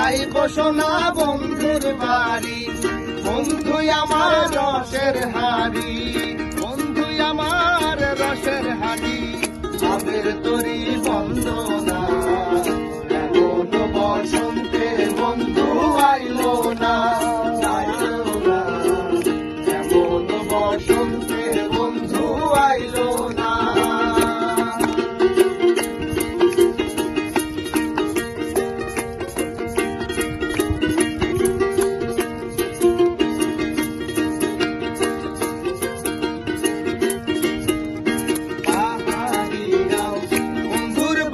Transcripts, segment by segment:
যাইব সোনা বন্ধুর বাড়ি, বন্ধু আমার রসের হাড়ি, বন্ধু আমার রসের হাড়ি, আবের তরি বন্দনা, এমন বসন্তে বন্ধু আইলো না, এমন বসন্তে বন্ধু আইলো না।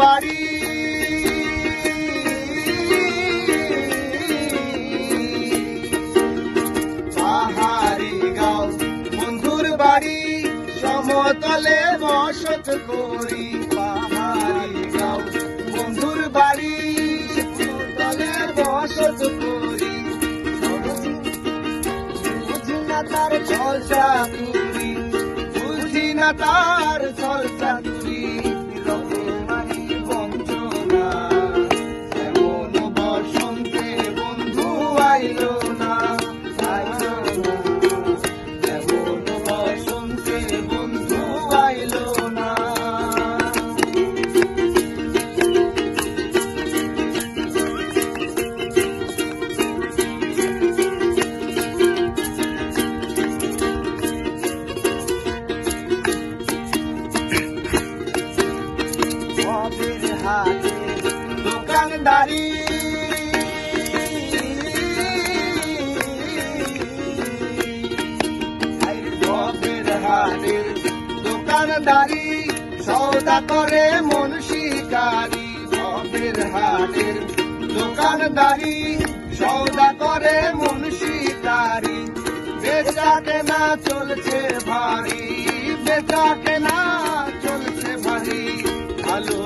বাড়ি পাহাড়ি গাঁও বন্ধুর বাড়ি, সমতলে বসত করি। পাহাড়ি গাঁও বন্ধুর বাড়ি, সমতলে বসত করি। বুঝি না তার চলচা তুরি, বুঝি না তার চলচা তুরি, আইলো না, এমন বসন্তে বন্ধু আইলো না। কবির হাতে দোকানদারি, দোকানদারি, সৌদা করে মন শিকারি। ভবের হাটের দোকানদারি, সৌদা করে মন শিকারি। বেচা কেনা চলছে ভারী, বেচা কেনা চলছে ভারী, ভালো